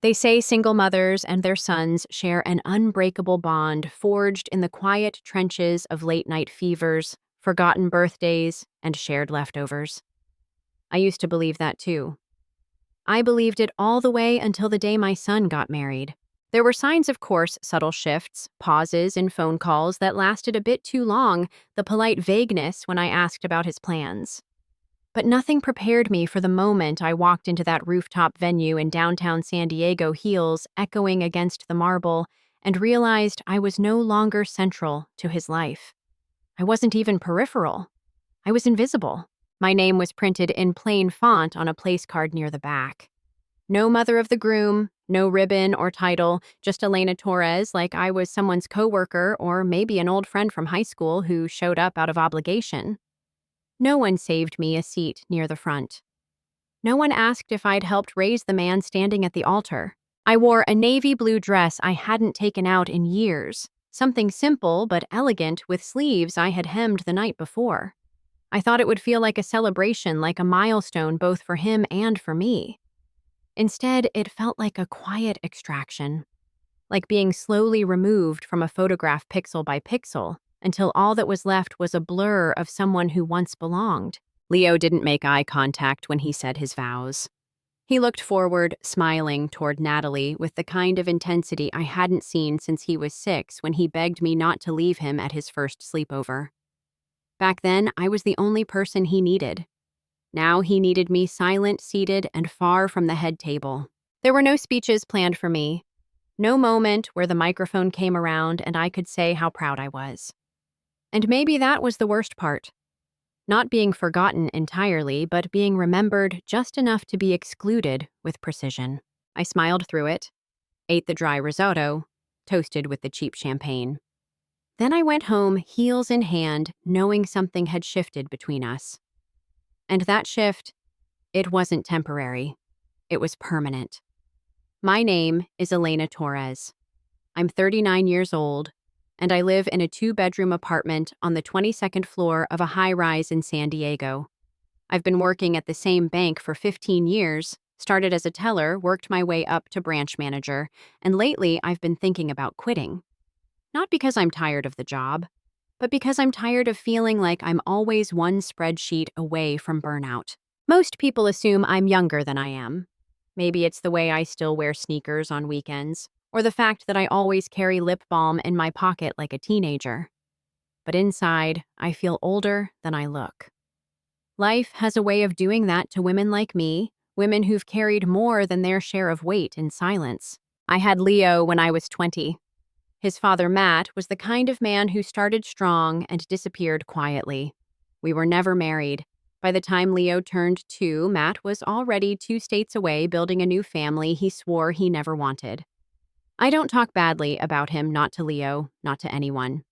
They say single mothers and their sons share an unbreakable bond forged in the quiet trenches of late-night fevers, forgotten birthdays, and shared leftovers. I used to believe that too. I believed it all the way until the day my son got married. There were signs, of course, subtle shifts, pauses in phone calls that lasted a bit too long, the polite vagueness when I asked about his plans. But nothing prepared me for the moment I walked into that rooftop venue in downtown San Diego, heels echoing against the marble, and realized I was no longer central to his life. I wasn't even peripheral. I was invisible. My name was printed in plain font on a place card near the back. No mother of the groom, no ribbon or title, just Elena Torres, like I was someone's coworker or maybe an old friend from high school who showed up out of obligation. No one saved me a seat near the front. No one asked if I'd helped raise the man standing at the altar. I wore a navy blue dress I hadn't taken out in years, something simple but elegant with sleeves I had hemmed the night before. I thought it would feel like a celebration, like a milestone both for him and for me. Instead, it felt like a quiet extraction, like being slowly removed from a photograph pixel by pixel until all that was left was a blur of someone who once belonged. Leo didn't make eye contact when he said his vows. He looked forward, smiling toward Natalie with the kind of intensity I hadn't seen since he was 6 when he begged me not to leave him at his first sleepover. Back then, I was the only person he needed. Now he needed me silent, seated, and far from the head table. There were no speeches planned for me. No moment where the microphone came around and I could say how proud I was. And maybe that was the worst part. Not being forgotten entirely, but being remembered just enough to be excluded with precision. I smiled through it, ate the dry risotto, toasted with the cheap champagne. Then I went home, heels in hand, knowing something had shifted between us. And that shift, it wasn't temporary. It was permanent. My name is Elena Torres. I'm 39 years old, and I live in a 2-bedroom apartment on the 22nd floor of a high-rise in San Diego. I've been working at the same bank for 15 years, started as a teller, worked my way up to branch manager, and lately I've been thinking about quitting. Not because I'm tired of the job, but because I'm tired of feeling like I'm always one spreadsheet away from burnout. Most people assume I'm younger than I am. Maybe it's the way I still wear sneakers on weekends, or the fact that I always carry lip balm in my pocket like a teenager. But inside, I feel older than I look. Life has a way of doing that to women like me, women who've carried more than their share of weight in silence. I had Leo when I was 20. His father, Matt, was the kind of man who started strong and disappeared quietly. We were never married. By the time Leo turned 2, Matt was already 2 states away building a new family he swore he never wanted. I don't talk badly about him, not to Leo, not to anyone.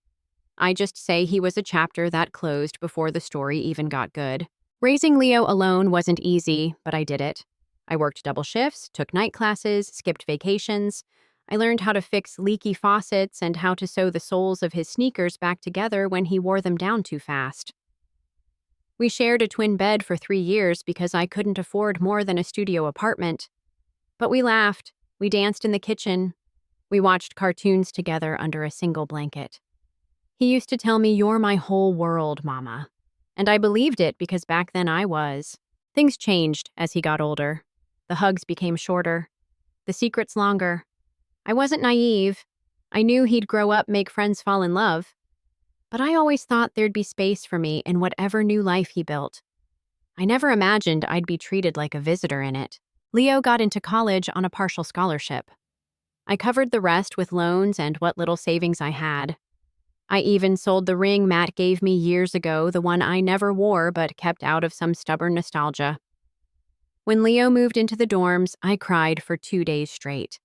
I just say he was a chapter that closed before the story even got good. Raising Leo alone wasn't easy, but I did it. I worked double shifts, took night classes, skipped vacations. I learned how to fix leaky faucets and how to sew the soles of his sneakers back together when he wore them down too fast. We shared a twin bed for 3 years because I couldn't afford more than a studio apartment. But we laughed, we danced in the kitchen, we watched cartoons together under a single blanket. He used to tell me, "You're my whole world, Mama." And I believed it because back then I was. Things changed as he got older. The hugs became shorter, the secrets longer. I wasn't naive. I knew he'd grow up, make friends, fall in love. But I always thought there'd be space for me in whatever new life he built. I never imagined I'd be treated like a visitor in it. Leo got into college on a partial scholarship. I covered the rest with loans and what little savings I had. I even sold the ring Matt gave me years ago, the one I never wore but kept out of some stubborn nostalgia. When Leo moved into the dorms, I cried for 2 days straight.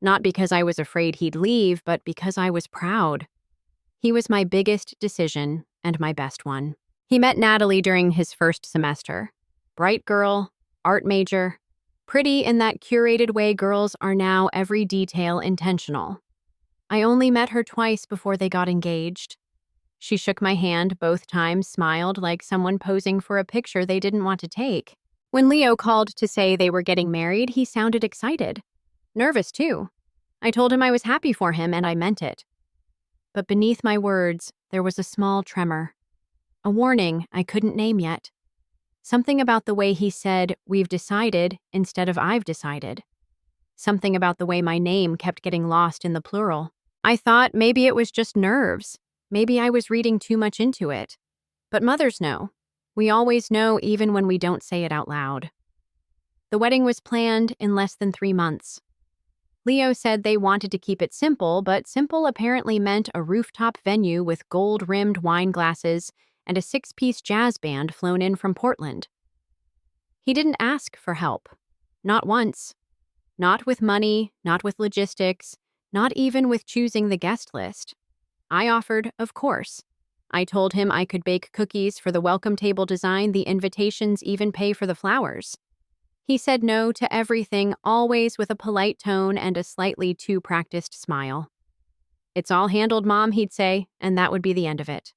Not because I was afraid he'd leave, but because I was proud. He was my biggest decision and my best one. He met Natalie during his first semester. Bright girl, art major, pretty in that curated way girls are now, every detail intentional. I only met her twice before they got engaged. She shook my hand both times, smiled like someone posing for a picture they didn't want to take. When Leo called to say they were getting married, he sounded excited. Nervous, too. I told him I was happy for him and I meant it. But beneath my words, there was a small tremor. A warning I couldn't name yet. Something about the way he said, "We've decided," instead of "I've decided." Something about the way my name kept getting lost in the plural. I thought maybe it was just nerves. Maybe I was reading too much into it. But mothers know. We always know even when we don't say it out loud. The wedding was planned in less than 3 months. Leo said they wanted to keep it simple, but simple apparently meant a rooftop venue with gold-rimmed wine glasses and a 6-piece jazz band flown in from Portland. He didn't ask for help. Not once. Not with money, not with logistics, not even with choosing the guest list. I offered, of course. I told him I could bake cookies for the welcome table design, the invitations even pay for the flowers. He said no to everything, always with a polite tone and a slightly too practiced smile. "It's all handled, Mom," he'd say, and that would be the end of it.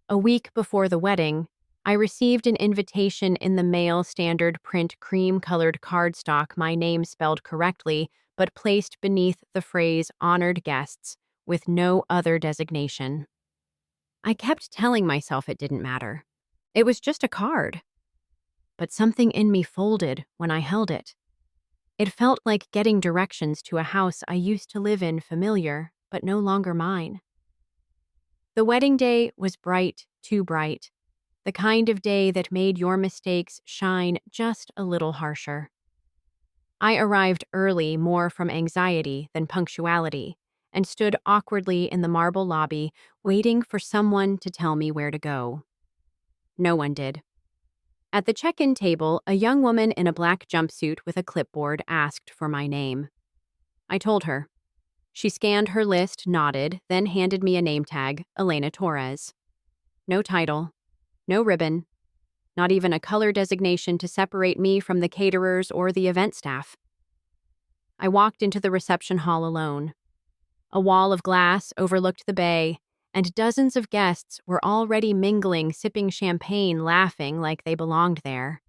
A week before the wedding, I received an invitation in the mail, standard print cream-colored cardstock, my name spelled correctly, but placed beneath the phrase "honored guests," with no other designation. I kept telling myself it didn't matter. It was just a card. But something in me folded when I held it. It felt like getting directions to a house I used to live in, familiar, but no longer mine. The wedding day was bright, too bright. The kind of day that made your mistakes shine just a little harsher. I arrived early more from anxiety than punctuality, and stood awkwardly in the marble lobby, waiting for someone to tell me where to go. No one did. At the check-in table, a young woman in a black jumpsuit with a clipboard asked for my name. I told her. She scanned her list, nodded, then handed me a name tag, Elena Torres. No title, no ribbon, not even a color designation to separate me from the caterers or the event staff. I walked into the reception hall alone. A wall of glass overlooked the bay, and dozens of guests were already mingling, sipping champagne, laughing like they belonged there.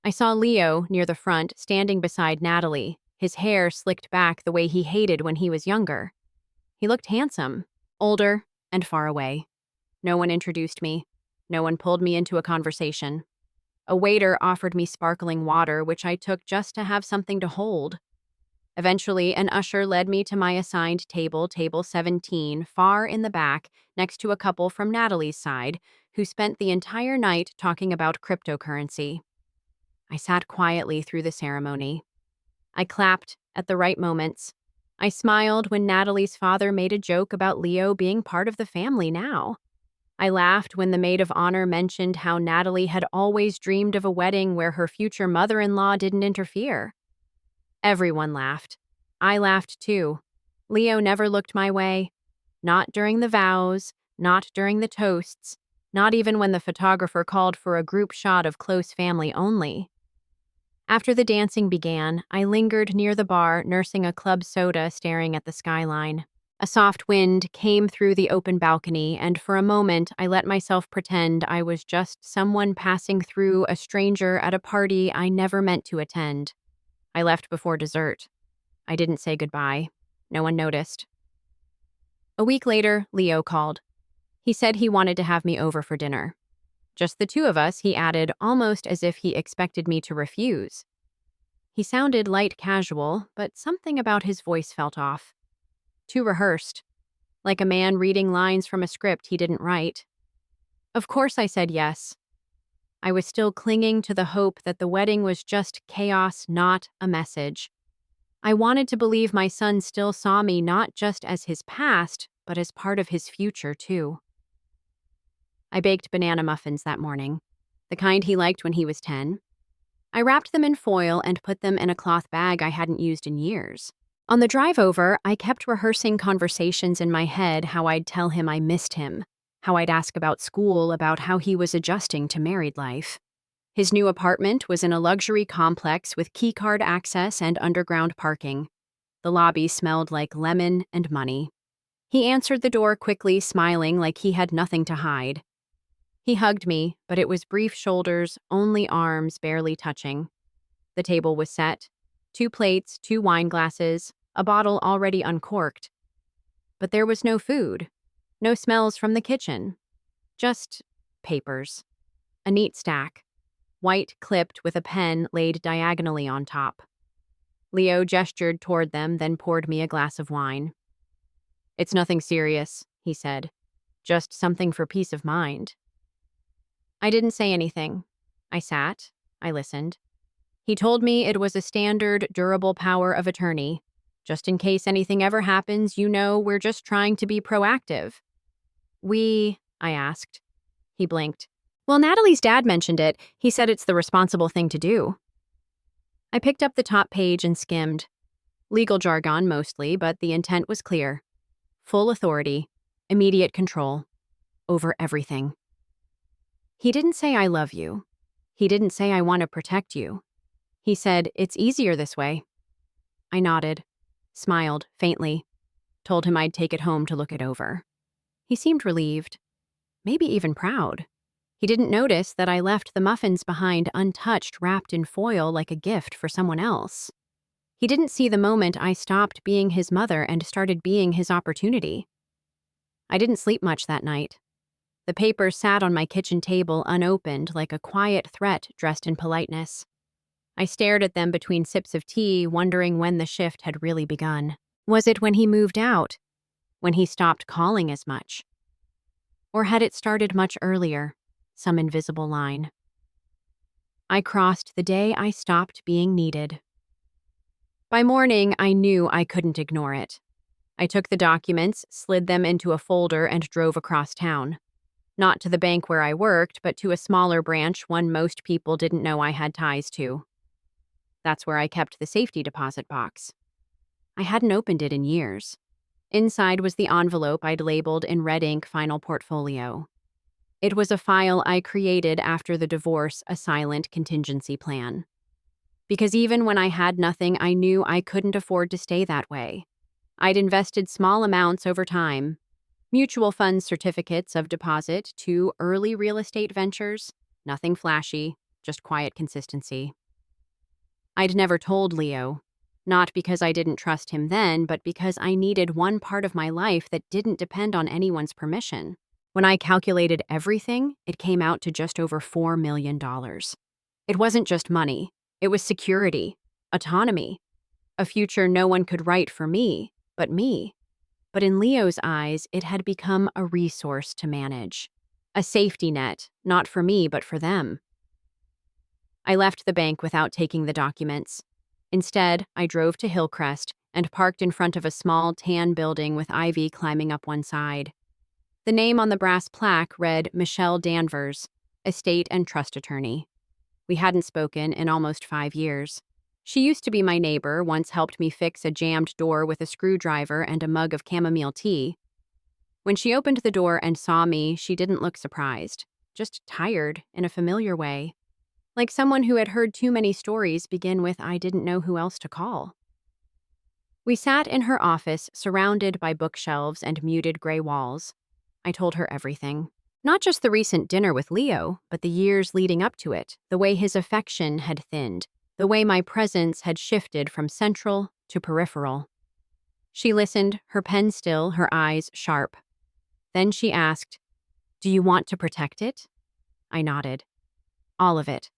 I saw Leo near the front, standing beside Natalie, his hair slicked back the way he hated when he was younger. He looked handsome, older, and far away. No one introduced me. No one pulled me into a conversation. A waiter offered me sparkling water, which I took just to have something to hold. Eventually, an usher led me to my assigned table, table 17, far in the back, next to a couple from Natalie's side, who spent the entire night talking about cryptocurrency. I sat quietly through the ceremony. I clapped at the right moments. I smiled when Natalie's father made a joke about Leo being part of the family now. I laughed when the maid of honor mentioned how Natalie had always dreamed of a wedding where her future mother-in-law didn't interfere. Everyone laughed. I laughed too. Leo never looked my way. Not during the vows, not during the toasts, not even when the photographer called for a group shot of close family only. After the dancing began, I lingered near the bar, nursing a club soda, staring at the skyline. A soft wind came through the open balcony, and for a moment I let myself pretend I was just someone passing through, a stranger at a party I never meant to attend. I left before dessert. I didn't say goodbye. No one noticed. A week later, Leo called. He said he wanted to have me over for dinner. Just the two of us, he added, almost as if he expected me to refuse. He sounded light casual, but something about his voice felt off. Too rehearsed. Like a man reading lines from a script he didn't write. Of course I said yes. I was still clinging to the hope that the wedding was just chaos, not a message. I wanted to believe my son still saw me not just as his past, but as part of his future, too. I baked banana muffins that morning, the kind he liked when he was 10. I wrapped them in foil and put them in a cloth bag I hadn't used in years. On the drive over, I kept rehearsing conversations in my head, how I'd tell him I missed him, how I'd ask about school, about how he was adjusting to married life. His new apartment was in a luxury complex with keycard access and underground parking. The lobby smelled like lemon and money. He answered the door quickly, smiling like he had nothing to hide. He hugged me, but it was brief shoulders, only arms barely touching. The table was set. 2 plates, 2 wine glasses, a bottle already uncorked. But there was no food, no smells from the kitchen, just papers. A neat stack, white clipped with a pen laid diagonally on top. Leo gestured toward them, then poured me a glass of wine. "It's nothing serious," he said. "Just something for peace of mind." I didn't say anything. I sat. I listened. He told me it was a standard, durable power of attorney. Just in case anything ever happens, we're just trying to be proactive. I asked. He blinked. Well, Natalie's dad mentioned it. He said it's the responsible thing to do. I picked up the top page and skimmed. Legal jargon mostly, but the intent was clear. Full authority, immediate control, over everything. He didn't say I love you. He didn't say I want to protect you. He said it's easier this way. I nodded, smiled faintly, told him I'd take it home to look it over. He seemed relieved, maybe even proud. He didn't notice that I left the muffins behind untouched, wrapped in foil like a gift for someone else. He didn't see the moment I stopped being his mother and started being his opportunity. I didn't sleep much that night. The papers sat on my kitchen table unopened like a quiet threat dressed in politeness. I stared at them between sips of tea, wondering when the shift had really begun. Was it when he moved out? When he stopped calling as much? Or had it started much earlier, some invisible line? I crossed the day I stopped being needed. By morning, I knew I couldn't ignore it. I took the documents, slid them into a folder, and drove across town. Not to the bank where I worked, but to a smaller branch, one most people didn't know I had ties to. That's where I kept the safety deposit box. I hadn't opened it in years. Inside was the envelope I'd labeled in red ink "Final Portfolio." It was a file I created after the divorce, a silent contingency plan. Because even when I had nothing, I knew I couldn't afford to stay that way. I'd invested small amounts over time. Mutual fund certificates of deposit, 2 early real estate ventures, nothing flashy, just quiet consistency. I'd never told Leo, not because I didn't trust him then, but because I needed one part of my life that didn't depend on anyone's permission. When I calculated everything, it came out to just over $4 million. It wasn't just money. It was security, autonomy, a future no one could write for me. But in Leo's eyes, it had become a resource to manage. A safety net, not for me, but for them. I left the bank without taking the documents. Instead, I drove to Hillcrest and parked in front of a small tan building with ivy climbing up one side. The name on the brass plaque read Michelle Danvers, estate and trust attorney. We hadn't spoken in almost 5 years. She used to be my neighbor, once helped me fix a jammed door with a screwdriver and a mug of chamomile tea. When she opened the door and saw me, she didn't look surprised, just tired in a familiar way. Like someone who had heard too many stories begin with "I didn't know who else to call." We sat in her office, surrounded by bookshelves and muted gray walls. I told her everything. Not just the recent dinner with Leo, but the years leading up to it, the way his affection had thinned, the way my presence had shifted from central to peripheral. She listened, her pen still, her eyes sharp. Then she asked, "Do you want to protect it?" I nodded. All of it.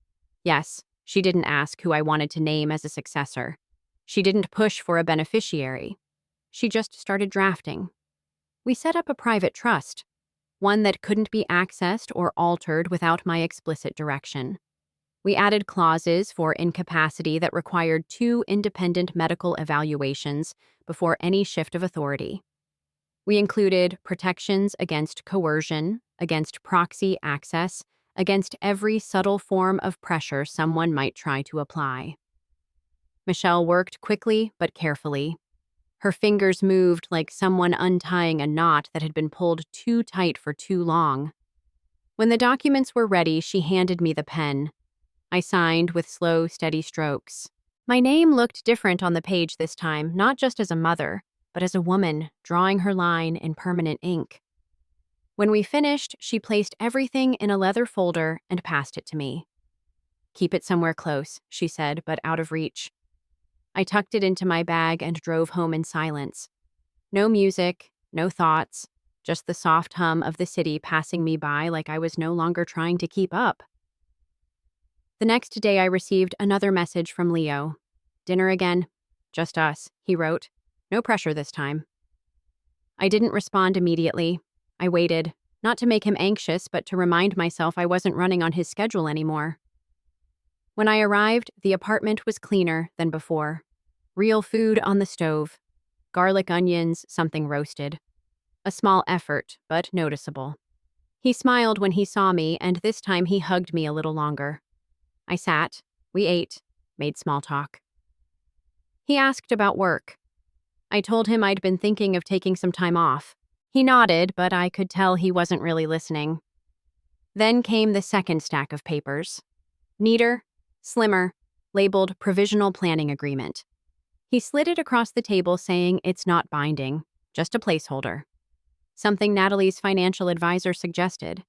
Yes, she didn't ask who I wanted to name as a successor. She didn't push for a beneficiary. She just started drafting. We set up a private trust, one that couldn't be accessed or altered without my explicit direction. We added clauses for incapacity that required 2 independent medical evaluations before any shift of authority. We included protections against coercion, against proxy access, against every subtle form of pressure someone might try to apply. Michelle worked quickly but carefully. Her fingers moved like someone untying a knot that had been pulled too tight for too long. When the documents were ready, she handed me the pen. I signed with slow, steady strokes. My name looked different on the page this time, not just as a mother, but as a woman drawing her line in permanent ink. When we finished, she placed everything in a leather folder and passed it to me. "Keep it somewhere close," she said, but out of reach. I tucked it into my bag and drove home in silence. No music, no thoughts, just the soft hum of the city passing me by like I was no longer trying to keep up. The next day, I received another message from Leo. "Dinner again? Just us," he wrote. "No pressure this time." I didn't respond immediately. I waited, not to make him anxious, but to remind myself I wasn't running on his schedule anymore. When I arrived, the apartment was cleaner than before. Real food on the stove, garlic onions, something roasted. A small effort, but noticeable. He smiled when he saw me, and this time he hugged me a little longer. I sat, we ate, made small talk. He asked about work. I told him I'd been thinking of taking some time off. He nodded, but I could tell he wasn't really listening. Then came the second stack of papers. Neater, slimmer, labeled Provisional Planning Agreement. He slid it across the table saying it's not binding, just a placeholder. Something Natalie's financial advisor suggested.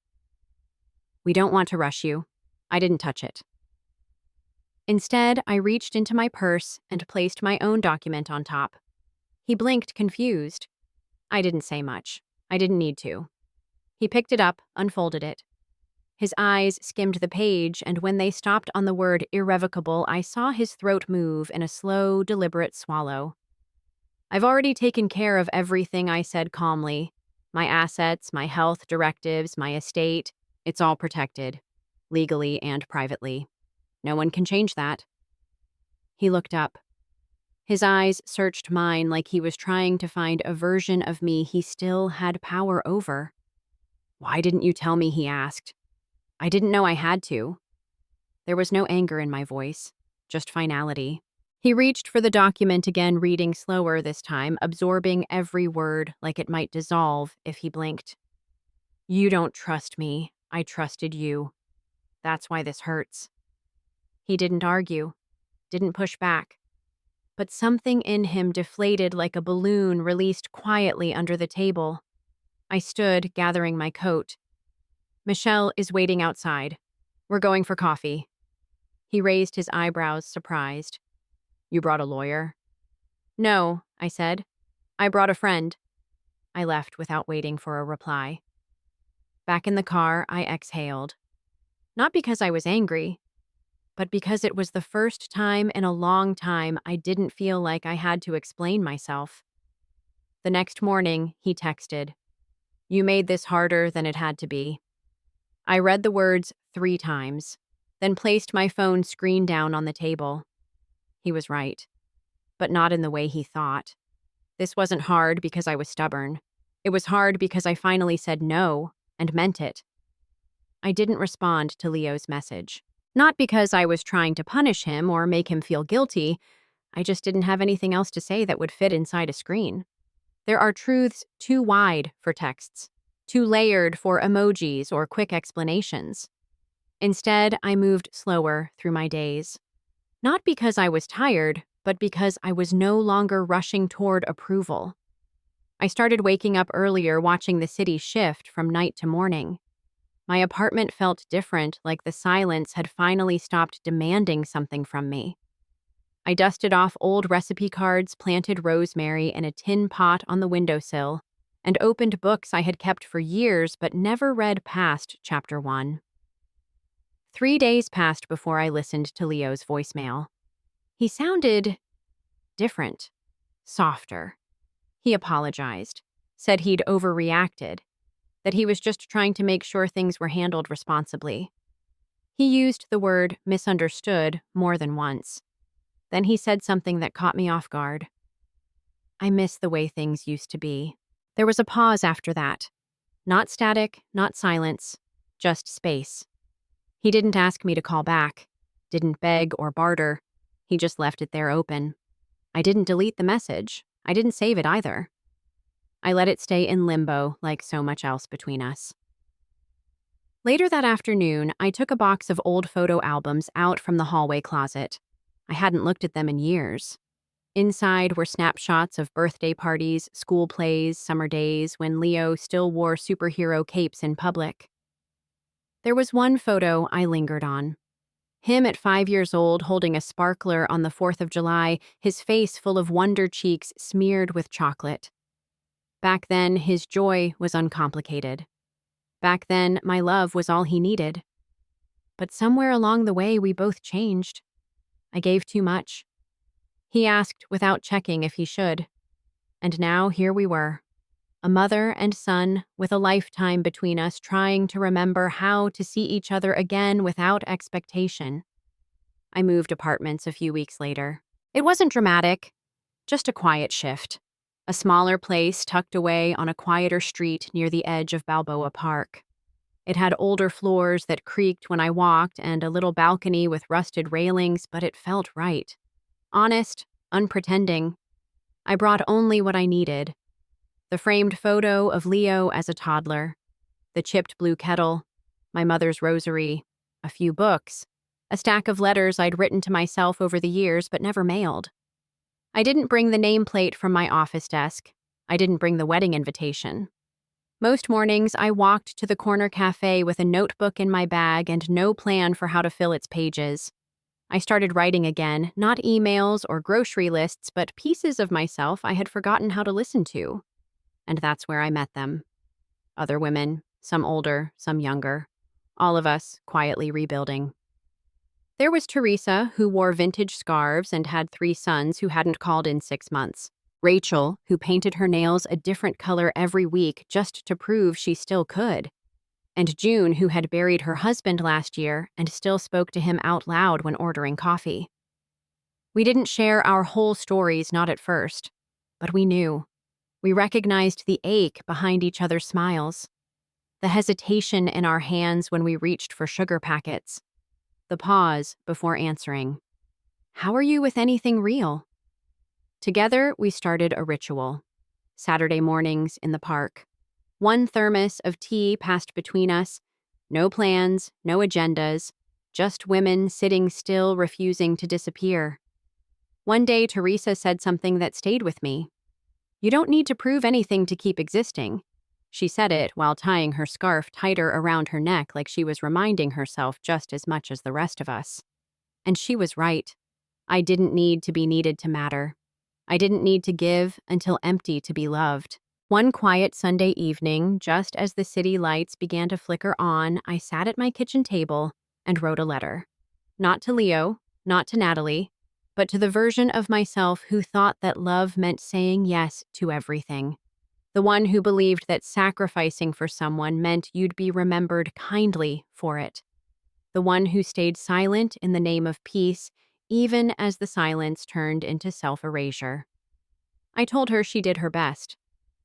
"We don't want to rush you." I didn't touch it. Instead, I reached into my purse and placed my own document on top. He blinked, confused. I didn't say much. I didn't need to. He picked it up, unfolded it. His eyes skimmed the page, and when they stopped on the word irrevocable, I saw his throat move in a slow, deliberate swallow. "I've already taken care of everything," I said calmly. "My assets, my health directives, my estate, it's all protected, legally and privately. No one can change that." He looked up. His eyes searched mine like he was trying to find a version of me he still had power over. "Why didn't you tell me?" he asked. "I didn't know I had to." There was no anger in my voice, just finality. He reached for the document again, reading slower this time, absorbing every word like it might dissolve if he blinked. "You don't trust me. I trusted you. That's why this hurts." He didn't argue, didn't push back. But something in him deflated like a balloon released quietly under the table. I stood, gathering my coat. "Michelle is waiting outside. We're going for coffee." He raised his eyebrows, surprised. "You brought a lawyer?" "No," I said. "I brought a friend." I left without waiting for a reply. Back in the car, I exhaled. Not because I was angry, but because it was the first time in a long time I didn't feel like I had to explain myself. The next morning, he texted, "You made this harder than it had to be." I read the words 3 times, then placed my phone screen down on the table. He was right, but not in the way he thought. This wasn't hard because I was stubborn. It was hard because I finally said no and meant it. I didn't respond to Leo's message. Not because I was trying to punish him or make him feel guilty. I just didn't have anything else to say that would fit inside a screen. There are truths too wide for texts, too layered for emojis or quick explanations. Instead, I moved slower through my days. Not because I was tired, but because I was no longer rushing toward approval. I started waking up earlier, watching the city shift from night to morning. My apartment felt different, like the silence had finally stopped demanding something from me. I dusted off old recipe cards, planted rosemary in a tin pot on the windowsill, and opened books I had kept for years but never read past chapter 1. 3 days passed before I listened to Leo's voicemail. He sounded different, softer. He apologized, said he'd overreacted, that he was just trying to make sure things were handled responsibly. He used the word misunderstood more than once. Then he said something that caught me off guard. "I miss the way things used to be." There was a pause after that. Not static, not silence, just space. He didn't ask me to call back, didn't beg or barter. He just left it there open. I didn't delete the message. I didn't save it either. I let it stay in limbo like so much else between us. Later that afternoon, I took a box of old photo albums out from the hallway closet. I hadn't looked at them in years. Inside were snapshots of birthday parties, school plays, summer days when Leo still wore superhero capes in public. There was one photo I lingered on. Him at 5 years old holding a sparkler on the 4th of July, his face full of wonder cheeks smeared with chocolate. Back then, his joy was uncomplicated. Back then, my love was all he needed. But somewhere along the way, we both changed. I gave too much. He asked without checking if he should. And now here we were, a mother and son with a lifetime between us, trying to remember how to see each other again without expectation. I moved apartments a few weeks later. It wasn't dramatic, just a quiet shift. A smaller place tucked away on a quieter street near the edge of Balboa Park. It had older floors that creaked when I walked and a little balcony with rusted railings, but it felt right. Honest, unpretending. I brought only what I needed. The framed photo of Leo as a toddler, the chipped blue kettle, my mother's rosary, a few books, a stack of letters I'd written to myself over the years but never mailed. I didn't bring the nameplate from my office desk. I didn't bring the wedding invitation. Most mornings, I walked to the corner cafe with a notebook in my bag and no plan for how to fill its pages. I started writing again, not emails or grocery lists, but pieces of myself I had forgotten how to listen to. And that's where I met them. Other women, some older, some younger. All of us quietly rebuilding. There was Teresa, who wore vintage scarves and had 3 sons who hadn't called in 6 months. Rachel, who painted her nails a different color every week just to prove she still could. And June, who had buried her husband last year and still spoke to him out loud when ordering coffee. We didn't share our whole stories, not at first, but we knew. We recognized the ache behind each other's smiles, the hesitation in our hands when we reached for sugar packets, the pause before answering. How are you with anything real? Together, we started a ritual. Saturday mornings in the park. 1 thermos of tea passed between us. No plans, no agendas, just women sitting still, refusing to disappear. One day, Teresa said something that stayed with me. You don't need to prove anything to keep existing. She said it while tying her scarf tighter around her neck like she was reminding herself just as much as the rest of us. And she was right. I didn't need to be needed to matter. I didn't need to give until empty to be loved. One quiet Sunday evening, just as the city lights began to flicker on, I sat at my kitchen table and wrote a letter. Not to Leo, not to Natalie, but to the version of myself who thought that love meant saying yes to everything. The one who believed that sacrificing for someone meant you'd be remembered kindly for it. The one who stayed silent in the name of peace, even as the silence turned into self-erasure. I told her she did her best,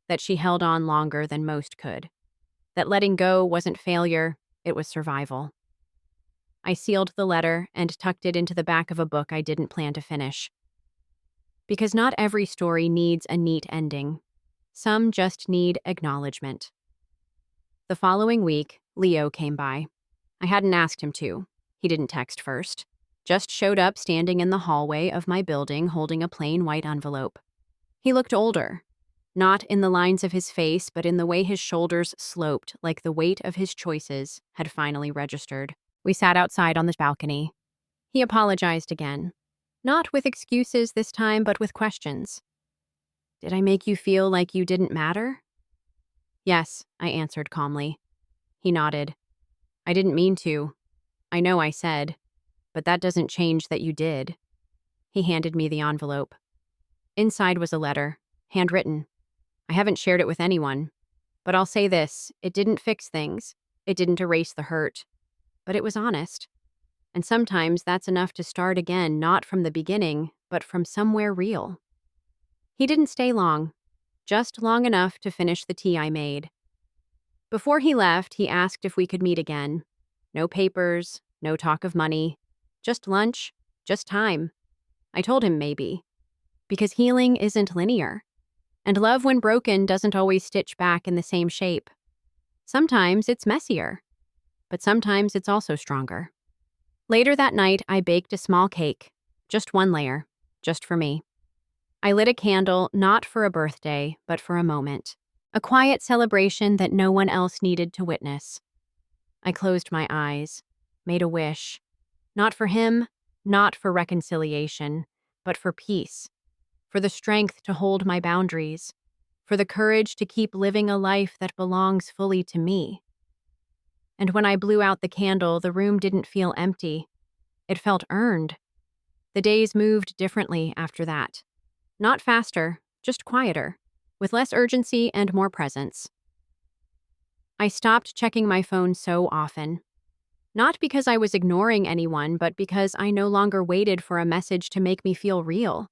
that she held on longer than most could, that letting go wasn't failure, it was survival. I sealed the letter and tucked it into the back of a book I didn't plan to finish. Because not every story needs a neat ending. Some just need acknowledgement. The following week, Leo came by. I hadn't asked him to. He didn't text first. Just showed up standing in the hallway of my building holding a plain white envelope. He looked older. Not in the lines of his face, but in the way his shoulders sloped, like the weight of his choices had finally registered. We sat outside on the balcony. He apologized again. Not with excuses this time, but with questions. Did I make you feel like you didn't matter? Yes, I answered calmly. He nodded. I didn't mean to. I know I said, but that doesn't change that you did. He handed me the envelope. Inside was a letter, handwritten. I haven't shared it with anyone, but I'll say this, it didn't fix things. It didn't erase the hurt, but it was honest. And sometimes that's enough to start again, not from the beginning, but from somewhere real. He didn't stay long, just long enough to finish the tea I made. Before he left, he asked if we could meet again. No papers, no talk of money, just lunch, just time. I told him maybe. Because healing isn't linear. And love, when broken, doesn't always stitch back in the same shape. Sometimes it's messier, but sometimes it's also stronger. Later that night, I baked a small cake, just 1 layer, just for me. I lit a candle, not for a birthday, but for a moment. A quiet celebration that no one else needed to witness. I closed my eyes, made a wish. Not for him, not for reconciliation, but for peace, for the strength to hold my boundaries, for the courage to keep living a life that belongs fully to me. And when I blew out the candle, the room didn't feel empty. It felt earned. The days moved differently after that. Not faster, just quieter, with less urgency and more presence. I stopped checking my phone so often. Not because I was ignoring anyone, but because I no longer waited for a message to make me feel real.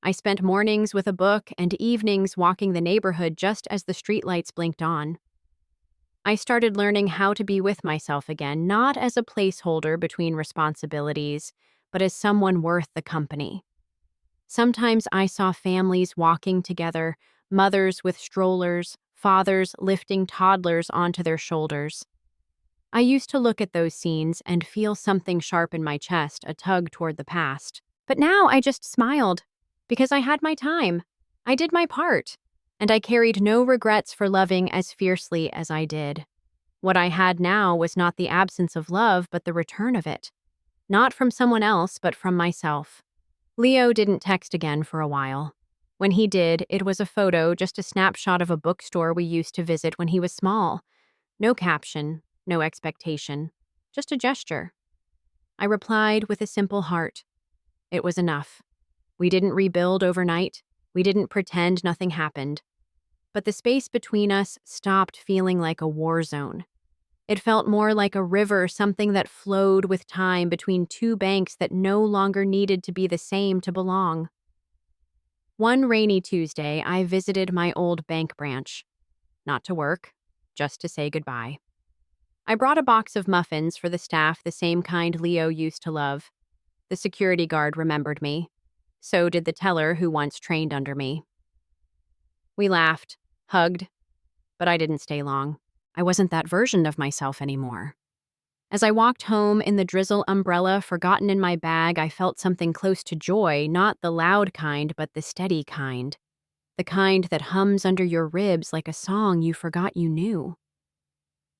I spent mornings with a book and evenings walking the neighborhood just as the streetlights blinked on. I started learning how to be with myself again, not as a placeholder between responsibilities, but as someone worth the company. Sometimes I saw families walking together, mothers with strollers, fathers lifting toddlers onto their shoulders. I used to look at those scenes and feel something sharp in my chest, a tug toward the past. But now I just smiled, because I had my time. I did my part, and I carried no regrets for loving as fiercely as I did. What I had now was not the absence of love, but the return of it. Not from someone else, but from myself. Leo didn't text again for a while. When he did, it was a photo, just a snapshot of a bookstore we used to visit when he was small. No caption, no expectation, just a gesture. I replied with a simple heart. It was enough. We didn't rebuild overnight. We didn't pretend nothing happened. But the space between us stopped feeling like a war zone. It felt more like a river, something that flowed with time between two banks that no longer needed to be the same to belong. One rainy Tuesday, I visited my old bank branch. Not to work, just to say goodbye. I brought a box of muffins for the staff, the same kind Leo used to love. The security guard remembered me. So did the teller who once trained under me. We laughed, hugged, but I didn't stay long. I wasn't that version of myself anymore. As I walked home in the drizzle umbrella forgotten in my bag, I felt something close to joy, not the loud kind, but the steady kind. The kind that hums under your ribs like a song you forgot you knew.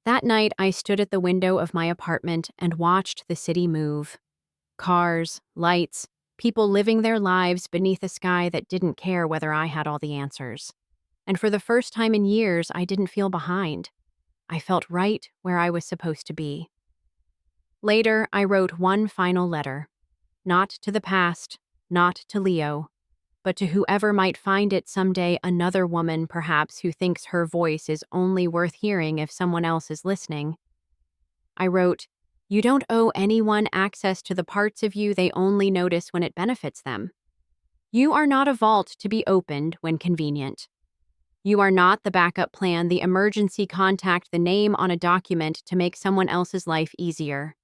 That night, I stood at the window of my apartment and watched the city move. Cars, lights, people living their lives beneath a sky that didn't care whether I had all the answers. And for the first time in years, I didn't feel behind. I felt right where I was supposed to be. Later, I wrote one final letter. Not to the past, not to Leo, but to whoever might find it someday, another woman perhaps who thinks her voice is only worth hearing if someone else is listening. I wrote, "You don't owe anyone access to the parts of you they only notice when it benefits them. You are not a vault to be opened when convenient. You are not the backup plan, the emergency contact, the name on a document to make someone else's life easier.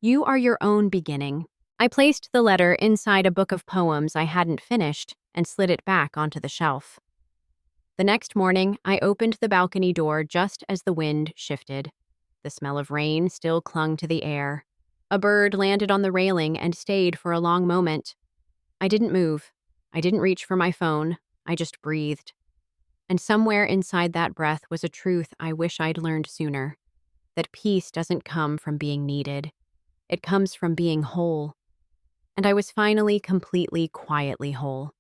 You are your own beginning." I placed the letter inside a book of poems I hadn't finished and slid it back onto the shelf. The next morning, I opened the balcony door just as the wind shifted. The smell of rain still clung to the air. A bird landed on the railing and stayed for a long moment. I didn't move. I didn't reach for my phone. I just breathed. And somewhere inside that breath was a truth I wish I'd learned sooner. That peace doesn't come from being needed. It comes from being whole. And I was finally completely, quietly whole.